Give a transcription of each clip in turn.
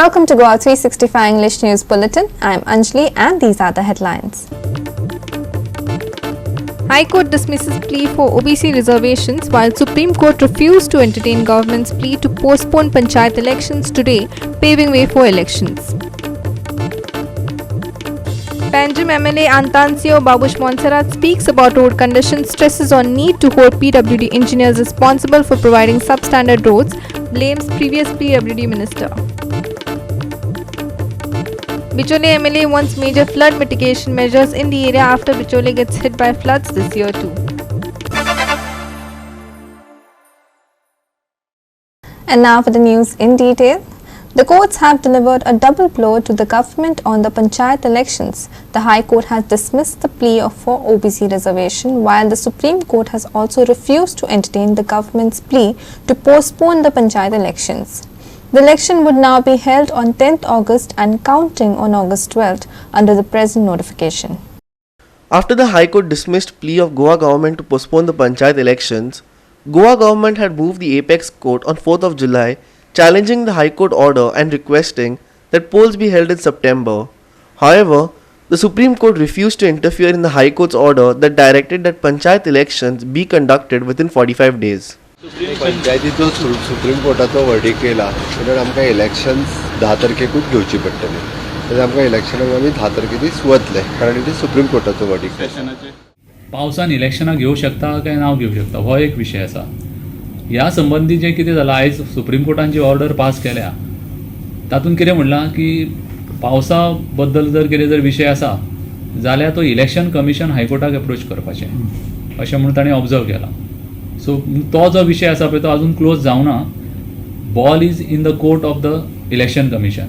Welcome to GOA365 English News Bulletin. I'm Anjali and these are the headlines. High Court dismisses plea for OBC reservations while Supreme Court refused to entertain government's plea to postpone panchayat elections today, paving way for elections. Panjim MLA Antansio Babush Montserrat speaks about road conditions, stresses on need to hold PWD engineers responsible for providing substandard roads, blames previous PWD minister. Bichole MLA wants major flood mitigation measures in the area after Bichole gets hit by floods this year too. And now for the news in detail. The courts have delivered a double blow to the government on the panchayat elections. The High Court has dismissed the plea for OBC reservation, while the Supreme Court has also refused to entertain the government's plea to postpone the panchayat elections. The election would now be held on 10th August and counting on August 12th under the present notification. After the High Court dismissed plea of Goa government to postpone the panchayat elections, Goa government had moved the apex court on 4th of July, challenging the High Court order and requesting that polls be held in September. However, the Supreme Court refused to interfere in the High Court's order that directed that panchayat elections be conducted within 45 days. पंचायतीचो supreme कोर्टाचो verdict केला तर आमकां elections 10 तारखेकूच घेवची पडटली तर आमकां इलेक्शनाक आमी 10 तारखेक वतले कारण इट इज सुप्रीम कोर्टाचो वर्डिक्ट. पावसान इलेक्शनाक घेवं शकता काय नाव घेवं शकता हो एक विशय आसा. ह्या संबंधी जें कितें जालां आयज सुप्रीम कोर्टान जी ऑर्डर पास केल्या तातूंत कितें म्हणलां की पावसा बद्दल जर कितें जर विशय आसा जाल्यार तो इलेक्शन कमिशन हायकोर्टाक एप्रोच करपाचें अशें म्हणून ताणें ऑब्जर्व केलां. सो तो जो विशय आसा पळय तो अजून क्लोज जावना. Ball is in the court of the election commission.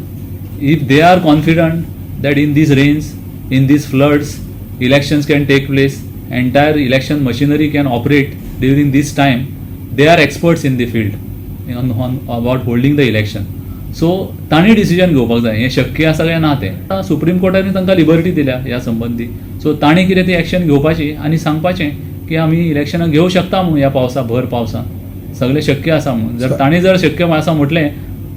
If they are confident that in these rains, in these floods, elections can take place, entire election machinery can operate during these time, they are experts in the field on about holding the election. So तांणी decision घेवपाक जाय. हें शक्य आसा काय ना तें supreme कोर्टान तांकां लिबर्टी दिल्या ह्या संबंधी. सो तांणी कितें ती एक्शन घेवपाची आनी सांगपाचें की आमी इलेक्शनां घेवं शकता म्हणून ह्या पावसा भर पावसान सगळें शक्य आसा म्हणून. जर तांणी जर शक्य आसा म्हटलें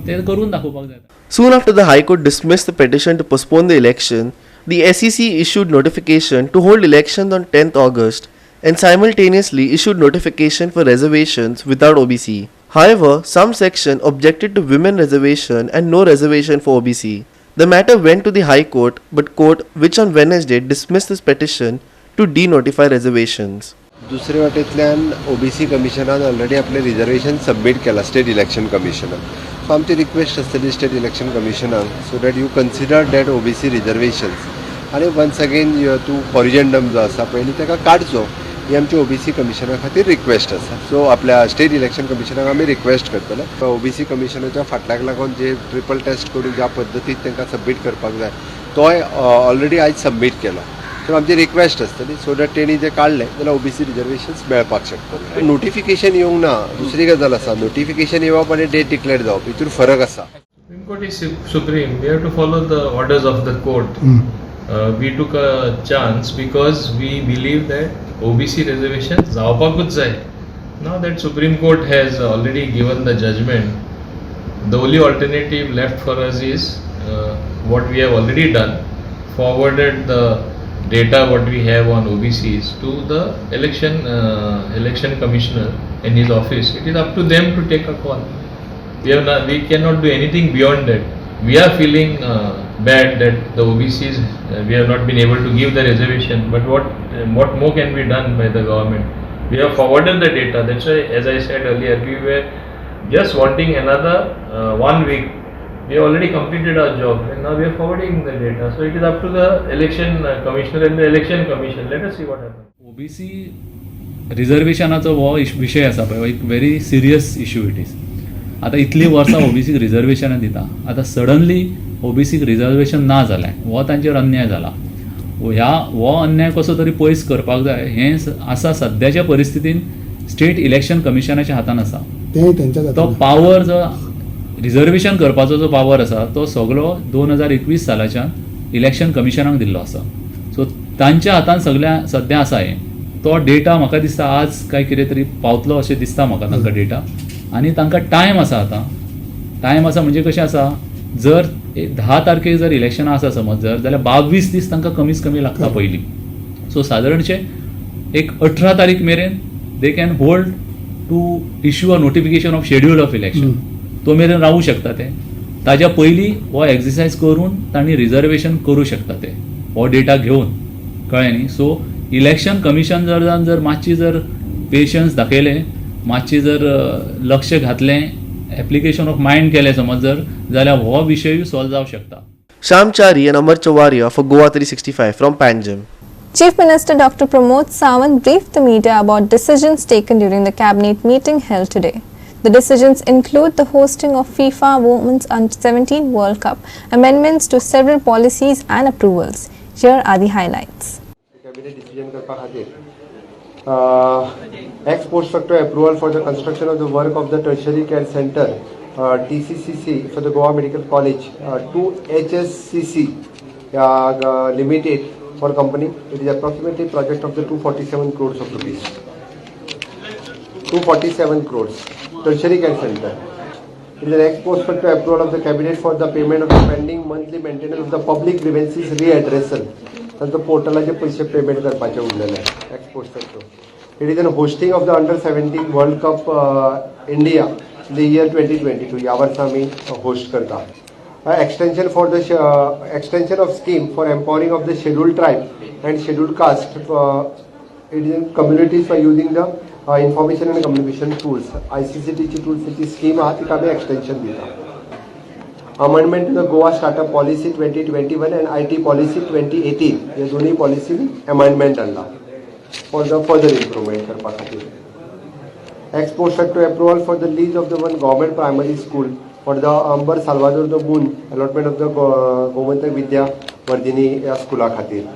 तें करून दाखोवपाक जाय. Soon after the High Court dismissed the petition to postpone the election, the SEC issued notification to hold elections on 10th August and simultaneously issued notification for reservations without OBC. However, some section objected to women reservation and no reservation for OBC. The matter went to the High Court, but court, which on Wednesday dismissed this petition to denotify reservations. दुसरे वाटेंतल्यान OBC कमिशनान already आपले reservation submit केला state election कमिशनाक. So आमची request आसतली state election कमिशनाक so that you consider that OBC reservations आनी वन्स अगेन तूं कॉरिजंडम जो आसा पयलीं ताका काडचो. ही आमची ओबीसी कमिशना खातीर रिक्वेस्ट आसा. सो आपल्या स्टेट इलेक्शन कमिशनाक आमी रिक्वेस्ट करतले ओबीसी कमिशनाच्या फाटल्याक लागून जे ट्रिपल टेस्ट करून ज्या पद्दतीन तांकां सबमीट करपाक जाय तोय ऑलरेडी आयज सबमीट केला. सो आमची रिक्वेस्ट आसतली सो दॅट तेणी जे काडले जाल्यार ओबीसी रिजर्वेशन्स मेळपाक शकतले. नोटिफिकेशन येवंक ना. दुसरी गजाल आसा नोटिफिकेशन येवप आनी डेट डिक्लेअर जावप हितूर फरक आसा. Supreme Court is supreme. We have to follow the orders of the court. We took a chance because we believe that OBC reservation जावपाकूच जाय. Now that Supreme Court has already given the judgment, the only alternative left for us is what we have already done, forwarded the data what we have on OBCs to the election commissioner in his office. It is up to them to take a call. We cannot do anything beyond that. We are feeling bad that the OBCs we have not been able to give the reservation, but what more can be done by the government? We have forwarded the data. That's why, as I said earlier, we were just wanting another 1 week. We have already completed our job and now we are forwarding the data. So it is up to the election commissioner and the election commission. Let us see what happens. OBC रिजर्वेशनाचो हो विशय आसा पळय एक very serious issue it is. आतां इतलीं वर्सां ओबीसीक रिजर्वेशनां दिता. आतां सडनली ओबीसीक रिजर्वेशन ना जालें हो तांचेर अन्याय जाला. हो अन्याय कसो तरी पयस करपाक जाय हें आसा सद्याच्या परिस्थितीन स्टेट इलेक्शन कमिशनाच्या हातान आसा. तो पावर जो रिजर्वेशन करपाचो जो पावर आसा तो सगळो 2021 सालाच्यान इलेक्शन कमिशनाक दिल्लो आसा. सो तांच्या हातान सद्या आसा हें. तो डेटा म्हाका दिसता आज काय कितें तरी पावतलो अशें दिसता म्हाका तांकां डेटा. आनी तांकां टायम आसा. आतां टायम आसा म्हणजे कशें आसा जर 10 तारखेक जर इलेक्शनां आसा समज जर जाल्यार 22 दीस तांकां कमीच कमी लागता पयलीं. सो सादारणशे एक 18 तारीख मेरेन they can hold to issue a notification of schedule of election. तो मेरेन रावू शकता ते. ताज्या पयलीं हो एक्सरसायज करून तांणी रिजर्वेशन करूं शकता ते हो डेटा घेवन. कळ्ळें न्ही. सो इलेक्शन कमिशन जर मातशी जर पेशन्स दाखयलें, मातशी जर लक्ष घातलें, एप्लिकेशन ऑफ मायंड केलें समज जाल्यार हो विशयूय सॉल्व जावंक शकता. Sham Chari and Amar Chawaria for Goa 365 from Panjim. Chief Minister Dr. Pramod Sawant briefed the media about decisions taken during the cabinet meeting held today. The decisions include the hosting of FIFA Women's Under-17 World Cup, amendments to several policies and approvals. Here are the highlights. Cabinet decision करपा खातीर ex post facto approval for the construction of the work of the tertiary care center TCCC for the Goa Medical College to HSCC Limited for company. It is approximately project of the 247 crores of rupees. 247 crores tertiary care center. It is an ex post facto approval of the cabinet for the payment of the pending monthly maintenance of the public grievances readdressal. तर पोर्टलाचे पैसे payment करपाचे उरलेले ex post facto. It is an hosting of the अंडर-17 world cup India in the year 2022. ह्या वर्सा आमी host करता. Extension for the extension of scheme for empowering of the scheduled tribe and scheduled caste. It is communities for using the information and communication tools. ICCTची टूल्सची scheme आहा तिका आमी extension दिता. Amendment to the Goa Startup Policy 2021 and IT Policy 2018. ये दोन्ही policy amendment आणला for the further improvement करपा खातीर. Ex post facto approval for the lease of the one government primary school for the Ambar Salvador the Moon allotment of the Gomantak Vidya Vardhini स्कूला खातीर.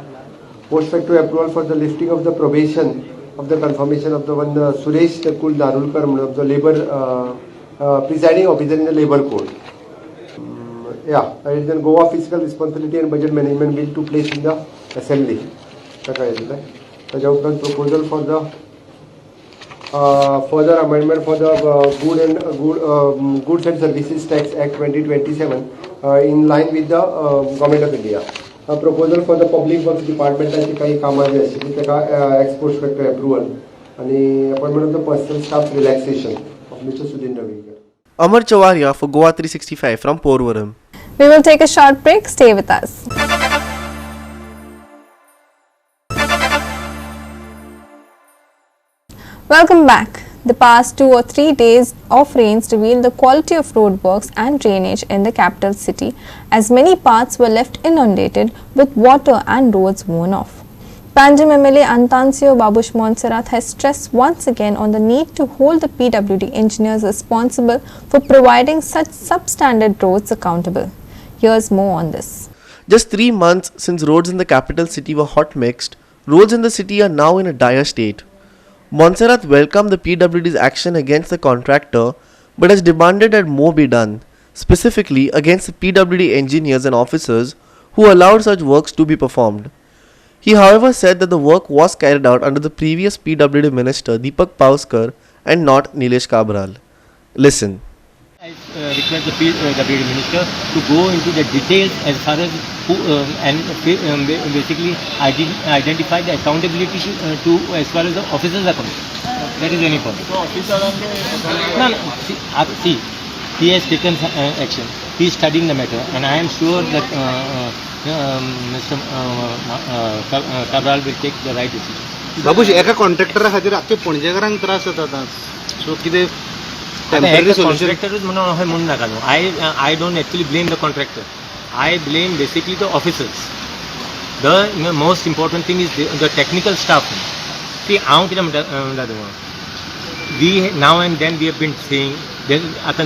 Post facto approval for the lifting of the probation of the confirmation of the one Suresh Kul Narulkar of the labor presiding officer in the labor court. It is a Goa Fiscal Responsibility and Budget Management Bill to place in the Assembly. Proposal for the further amendment for the Goods and Services Tax Act 2027 in line with the Government of India. A proposal for the Public Works Department and काही कामां जी आशिल्ली तेका ex post facto approval आणि appointment of the personal staff relaxation of Mr. Sudhin Ravikar. Amar Chawaria for Goa 365 from Porvorim. We will take a short break. Stay with us. Welcome back. The past 2 or 3 days of rains revealed the quality of road works and drainage in the capital city, as many paths were left inundated with water and roads worn off. Panjim MLA Antansio Babush Montserrat has stressed once again on the need to hold the PWD engineers responsible for providing such substandard roads accountable. Here's more on this. Just 3 months since roads in the capital city were hot mixed, roads in the city are now in a dire state. Montserrat welcomed the PWD's action against the contractor but has demanded that more be done, specifically against the PWD engineers and officers who allowed such works to be performed. He however said that the work was carried out under the previous PWD minister Deepak Pauskar and not Nilesh Kabral. Listen. I request the PWD minister to go into the details as far as basically identify the accountability to as far as the officers are concerned. That is any problem. No. See, he has taken action. He is studying the matter, and I am sure that Mr. Cabral will take the right decision. Babush एका कॉन्ट्रॅक्टरा खातीर आख्खे पणजेकारांक त्रास जाता. सो कितें temporary solution कॉन्ट्रॅक्टरूच म्हणून नाका न्हू. I don't actually blame the contractor. I blame basically the officers. The most important thing is the technical staff. See, हांव कितें म्हणटा तुका, we now and then we have been saying, then at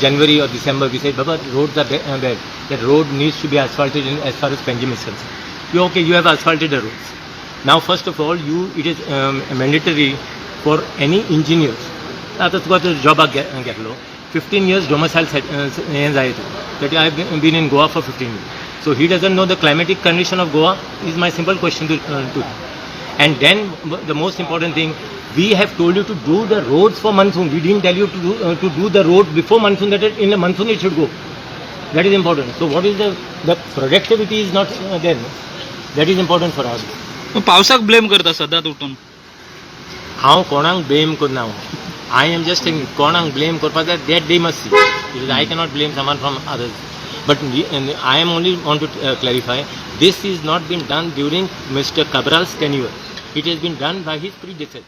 January or December we said, Baba, roads are bad. That road needs to be asphalted as far as Panjim is concerned. You have asphalted the roads. Now first of all, it is mandatory for any engineers. आता तुका तो जॉबाक घेतलो 15 years domicile हें जाय that I have been in Goa for 15 years. So he doesn't know the climatic condition of Goa is my simple question to him. And then the most important thing, we have told you to do the roads for monsoon. We didn't tell you to do the road before monsoon, that in the monsoon it should go. That is important. So what is the productivity is not there. That is important for us. पावसाक blame करता सदांच उठून. हांव कोणाक blame करना. I am just saying कोणाक blame करपाक जाय that they must see. Because I cannot blame someone from others. But I am only want to clarify, this is not been done during Mr. Cabral's tenure. It has been done by his predecessor.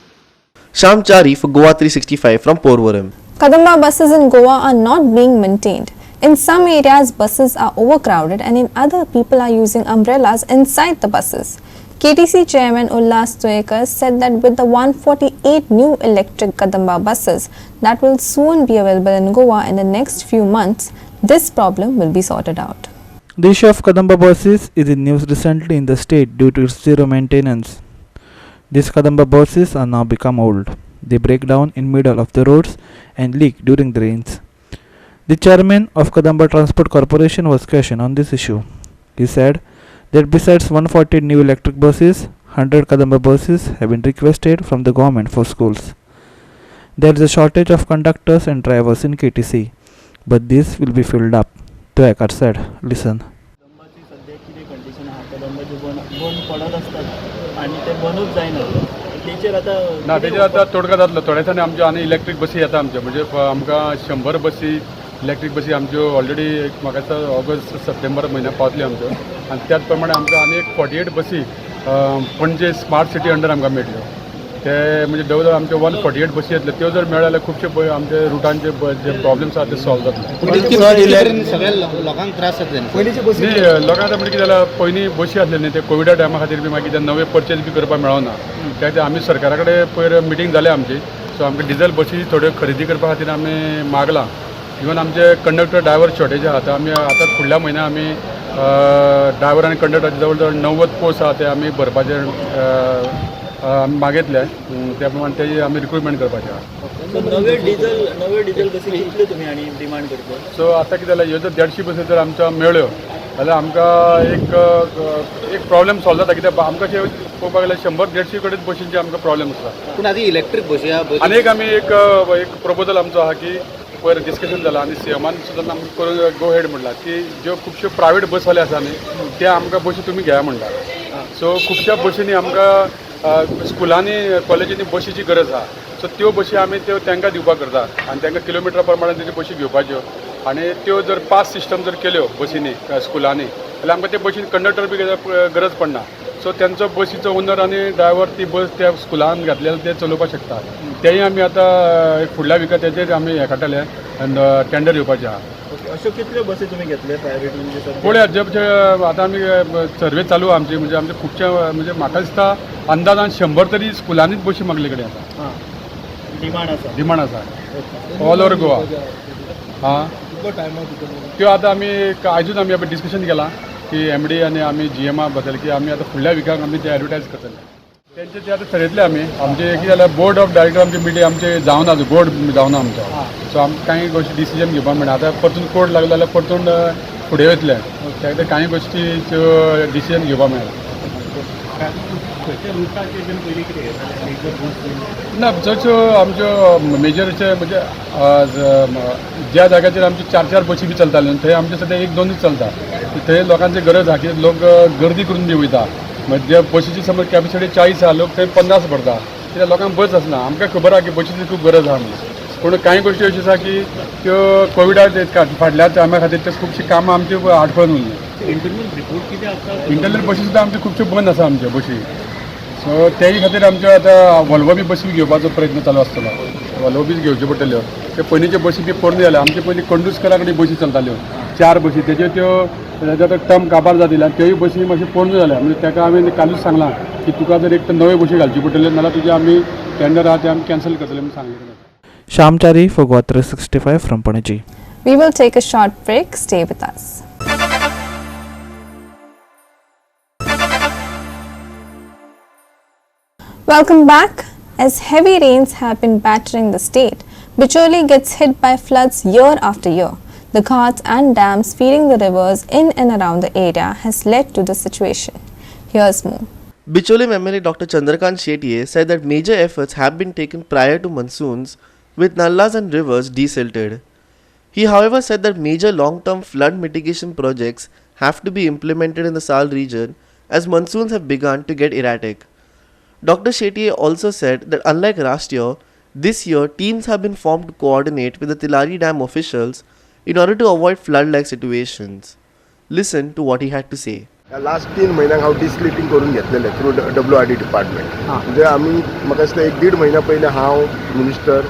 Shyam Chari for GOA365 from Porvorim. Kadamba buses in Goa are not being maintained. In some areas, buses are overcrowded, and in other, people are using umbrellas inside the buses. KTC Chairman Ullas Tuekar said that with the 148 new electric Kadamba buses that will soon be available in Goa in the next few months, this problem will be sorted out. The issue of Kadamba buses is in news recently in the state due to its zero maintenance. These Kadamba buses are now become old. They break down in middle of the roads and leak during the rains. The chairman of Kadamba Transport Corporation was questioned on this issue. He said that besides 140 new electric buses, 100 Kadamba buses have been requested from the government for schools. There is a shortage of conductors and drivers in KTC, but this will be filled up. Tuekar said, listen. कदंबाची सद्याची जी condition आहा कदंबाचे बंद पडत असतात आणि ते बंदूच जायना तेचेर आता तोडगा जातलो थोड्या दिसांनी आमच्यो आनी इलेक्ट्रीक बसी येता आमच्यो म्हणजे आमकां 100 बसी इलेक्ट्रीक बसी आमच्यो ऑलरेडी म्हाका दिसता ऑगस्ट सप्टेंबर म्हयन्याक पावतल्यो आमच्यो आनी त्याच प्रमाणे आमकां आनी एक 48 बसी पणजे स्मार्ट सिटी अंडर आमकां मेळटल्यो ते म्हणजे जवळ जवळ आमचे 148 बसी येतल्यो त्यो जर मेळ्ळ्यो जाल्यार खुबशे आमचे रुटांचे जे प्रॉब्लेम्स आसा ते सॉल्व जातले सगळ्या लोकांक त्रास जातले न्ही लोकांक आतां म्हणजे कितें जाल्यार पयलीं बसी आसले न्ही ते कोविडा टायमा खातीर बी मागीर ते नवे परचेज बी करपाक मेळना त्या आमी सरकारा कडेन पयर मिटींग जाले आमची सो आमकां डिझल बसी थोड्यो खरेदी करपा खातीर आमी मागला इवन आमचे कंडक्टर ड्रायव्हर शॉर्टेज आहा आतां आमी आतां फुडल्या म्हयन्या आमी ड्रायव्हर आनी कंडक्टराचे जवळ जवळ 90 पोस्ट आहा ते आमी भरपाचे आमी मागयतले त्या प्रमाणे तेजी आमी रिक्रुटमेंट करपाचे आहा नवे डिझल बसी कितले तुमी आनी डिमांड करता सो आतां कितें जाल्यार ह्यो जर 150 बसी जर आमच्या मेळ्ळ्यो जाल्यार आमकां एक प्रॉब्लेम सॉल्व जाता कित्याक आमकां अशें पळोवपाक गेल्यार 100-150 कडेन बसींचे आमकां प्रॉब्लेम आसा पूण आतां इलेक्ट्रीक बसी आहा आनीक आमी एक प्रपोजल आमचो आहा की पयर डिस्कशन जालां आनी सीएमान सुद्दां आमकां करून गो हेड म्हणला की ज्यो खुबश्यो प्रायवेट बसवाले आसा न्ही ते आमकां बसी तुमी घेया म्हणटा सो खुबश्या बसींनी आमकां स्कुलांनी कॉलेजींनी बसीची गरज आहा सो त्यो बसी आमी त्यो तांकां दिवपाक करता आनी तांकां किलोमिटरा प्रमाणे तेज्यो बसी घेवपाच्यो आनी त्यो जर पास सिस्टम जर केल्यो बसींनी स्कुलांनी जाल्यार आमकां ते बसीन कंडक्टर बी गरज पडना सो त्यांचो बसीचो ओनर आनी ड्रायव्हर ती बस त्या स्कुलान घातलेले ते चलोवपाक शकता तेय आमी आतां फुडल्या विकात तेजेर आमी हे काडटले आनी टेंडर येवपाचें आहा अश्यो कितल्यो बसी तुमी घेतले प्रायवेट म्हणजे पळया जे आतां आमी सर्वे चालू आहा आमची म्हणजे आमचे खुबशे म्हणजे म्हाका दिसता अंदाजान 100 तरी स्कुलांनीच बसी मागले कडेन आसा डिमांड आसा ऑल ओवर गोवा हां त्यो आतां आमी आयजूच आमी डिस्कशन केलां की एमडी आनी आमी जीएमा बद्दल की आमी आतां फुडल्या विकाक आमी ते एडवर्टायज करतले तेंचे ते आतां थरयतले आमी आमचे कितें जाल्यार बोर्ड ऑफ डायरेक्टर आमची मिटींग आमचे जावना बोर्ड जावना आमचो सो आमकां कांय गोश्टी डिसिजन घेवपाक मेळना आतां परतून कोर्ट लागलो जाल्यार परतून फुडें वयतले त्या खातीर कांय गोश्टीच्यो डिसिजन घेवपाक मेळना ना चडश्यो आमच्यो मेजरचे म्हणजे ज्या जाग्याचेर आमच्यो 4-4 बसी बी चलताल्यो थंय आमचे सद्या 1-2च चलता थंय लोकांची गरज आहा की लोक गर्दी करून बी वयता म्हणजे बसीची समज कॅपेसिटी 40 आहा लोक थंय 50 भरता कित्याक लोकांक बस आसना आमकां खबर आहा की बसीची खूब गरज आहा म्हणून पूण कांय गोश्टी अश्यो आसा की त्यो कोविडा फाटल्या टायमा खातीर ते खुबशीं कामां आमची आडखळून उरलीं इंटरनल बसी सुद्दां आमच्यो खुबश्यो बंद आसा आमच्यो बसी सो तेय खातीर आमच्यो आतां वॉल्वो बी बसी घेवपाचो प्रयत्न चालू आसतलो वॉल्वो बी घेवच्यो पडटल्यो ते पयलींच्यो बसी बी पडून जाल्या आमचे पयलीं कंडुस्करा कडेन बसी चलताल्यो 4 बसी तेज्यो त्यो टर्म काबार जातिल्यो त्योय बसी मातशें पडून जाल्या म्हणजे ताका हांवें कालूच सांगलां की तुका जर एक तर नव्यो बसी घालच्यो पडटल्यो नाल्यार तुजे आमी टेंडर आहा ते आमी कॅन्सल करतले म्हणून सांगलें Shyam Chari for GOA365 from Panaji. We will take a short break. Stay with us. Welcome back. As heavy rains have been battering the state, Bicholi gets hit by floods year after year. The ghats and dams feeding the rivers in and around the area has led to the situation. Here's more. Bicholi MLA Dr. Chandrakant Shetye said that major efforts have been taken prior to monsoons with nallas and rivers desilted. He, however, said that major long-term flood mitigation projects have to be implemented in the Sal region as monsoons have begun to get erratic. Dr. Shetye also said that unlike last year, this year teams have been formed to coordinate with the Tilari Dam officials in order to avoid flood-like situations. Listen to what he had to say. Last 3 महिन्यांक हांव डिस्लिटींग करून घेतलेले through WRD department. म्हणजे आमी म्हाका दिसता 1-1.5 महिना पयलीं हांव मिनिस्टर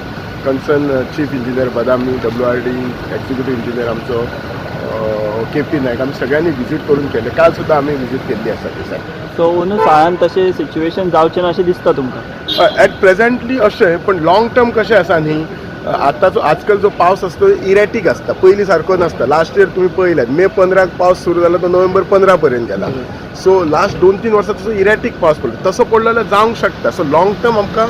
कन्सर्न चीफ इंजिनियर बदामी WRD एक्झिक्युटीव इंजिनियर आमचो KP नायक आमी सगळ्यांनी विजीट करून केले. काल सुद्दां आमी विजीट केल्ली आसा ते सायड. सो अंदू साळान तशें सिच्युएशन जावचें ना अशें दिसता तुमकां? एट प्रेझेंटली अशें, पण लॉंग टर्म कशें आसा न्ही, आतांचो आजकाल जो पावस आसता तो इरेटीक आसता, पयलीं सारको नासता. लास्ट इयर तुमी पळयल्यात मे 15 पावस सुरू जालो तो नोव्हेंबर 15 पर्यंत गेला. सो लास्ट 2-3 वर्सां तसो इरेटीक पावस पडलो. तसो पडलो जाल्यार जावंक शकता. सो लॉंग टर्म आमकां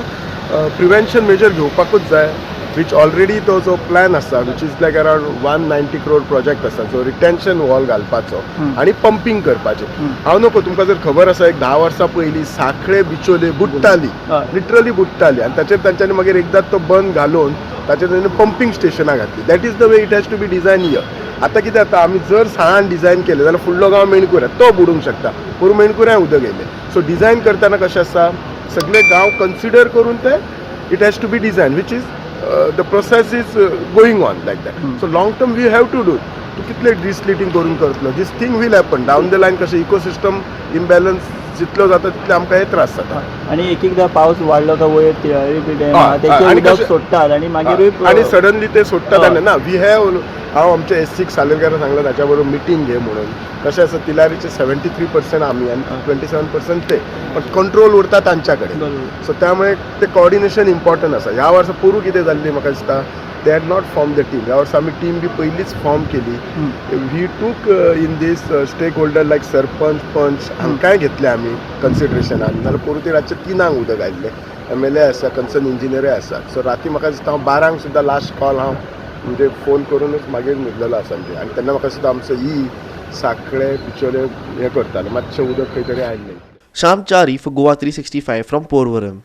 प्रिवेंशन मेजर घेवपाकूच जाय, which already तो जो प्लॅन आसा which is like around 190 crore project आसा जो रिटेन्शन वॉल घालपाचो आनी पंपींग करपाचें. हांव नको, तुमकां जर खबर आसा एक 10 वर्सां पयलीं साखळे बिचोले बुडटाली, लिटरली बुडटाली, आनी ताचेर तांच्यांनी मागीर एकदां तो बंद घालून ताचेर तांणी पंपींग स्टेशनां घातली. That is the way it has to be design here. आतां कितें जाता, आमी जर साळान डिझायन केलें जाल्यार फुडलो गांव मेणकुऱ्या तो बुडूंक शकता, पूण मेणकुऱ्या उदक येयलें. सो डिझायन करतना कशें आसा, सगळे गांव कन्सिडर करून ते it has to be design which is the process is going on like that. So long term we have to do. तूं कितले डिस्लिटींग करून करतलो, this thing will happen down the line. कशें इकोसिस्टम इम्बॅलन्स जितलो जाता तितले आमकां हे त्रास जाता. आनी एक एकदां पावस वाडलो काय वयर उदक सोडटात आनी मागीर आनी सडनली ते सोडटात आनी ना. वी हॅव, हांव आमच्या SC सालेरकारांक सांगला ताच्या बरोबर मिटींग घे म्हणून. कशें आसा, तिलारीचे 73% आमी आनी 27% ते, पण कंट्रोल उरता तांच्या कडेन. सो त्यामुळे ते कॉर्डिनेशन इम्पॉर्टंट आसा. ह्या वर्सा पोरू कितें जाल्ली म्हाका दिसता, they had not form the team. ह्या वर्सा आमी टीम बी पयलींच फॉर्म केली. We took in these stake holder like sarpanch, panch हांकांय घेतले आमी कन्सिडरेशनान. नाल्यार पोरू ते रातचे 3 उदक आयिल्लें. MLA आसा, कन्सर्न इंजिनियरूय आसा. सो राती म्हाका दिसता हांव 12 सुद्दां लास्ट कॉल हांव म्हणजे फोन करूनच मागीर न्हिदलेलो आसा म्हणजे. आनी तेन्ना म्हाका दिसता आमचो साखळे बिचोले हे करताले, मातशें उदक खंय तरी आयिल्लें. Shyam Chari for GOA 365 from Porvorim.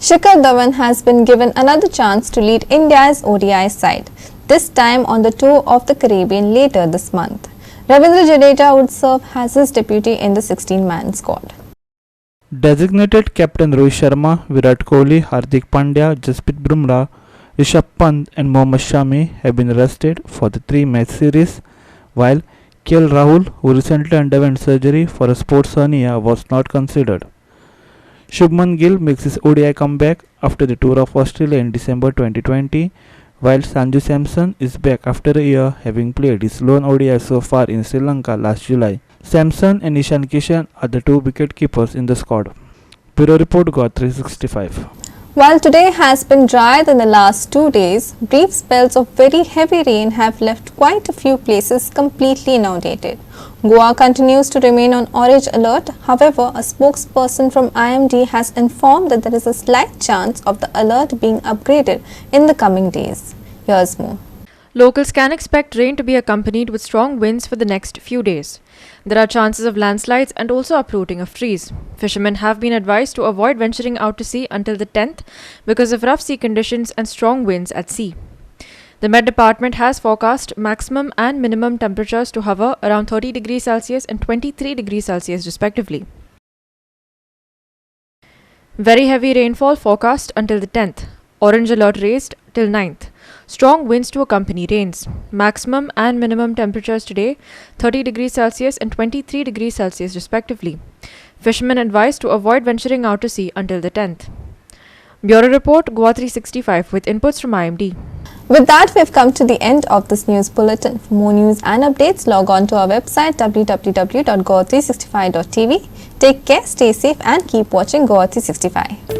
Shikhar Dhawan has been given another chance to lead India's ODI side, this time on the tour of the Caribbean later this month. Ravindra Jadeja would serve as his deputy in the 16-man squad. Designated captain Rohit Sharma, Virat Kohli, Hardik Pandya, Jasprit Bumrah, Rishabh Pant and Mohammad Shami have been rested for the 3-match series, while KL Rahul, who recently underwent surgery for a sports hernia, was not considered. Shubman Gill makes his ODI comeback after the tour of Australia in December 2020, while Sanju Samson is back after a year, having played his lone ODI so far in Sri Lanka last July. Samson and Ishan Kishan are the 2 wicket keepers in the squad. Bureau Report, GOA 365. While today has been drier than the last 2 days, brief spells of very heavy rain have left quite a few places completely inundated. Goa continues to remain on orange alert. However, a spokesperson from IMD has informed that there is a slight chance of the alert being upgraded in the coming days. Here's more. Locals can expect rain to be accompanied with strong winds for the next few days. There are chances of landslides and also uprooting of trees. Fishermen have been advised to avoid venturing out to sea until the 10th because of rough sea conditions and strong winds at sea. The Met Department has forecast maximum and minimum temperatures to hover around 30 degrees Celsius and 23 degrees Celsius respectively. Very heavy rainfall forecast until the 10th. Orange alert raised till 9th. Strong winds to accompany rains. Maximum and minimum temperatures today 30 degrees Celsius and 23 degrees Celsius respectively. Fishermen advised to avoid venturing out to sea until the 10th. Bureau Report, GOA 365 with inputs from IMD. With that, we've come to the end of this news bulletin. For more news and updates, log on to our website www.goa365.tv. Take care, stay safe and keep watching GOA 365.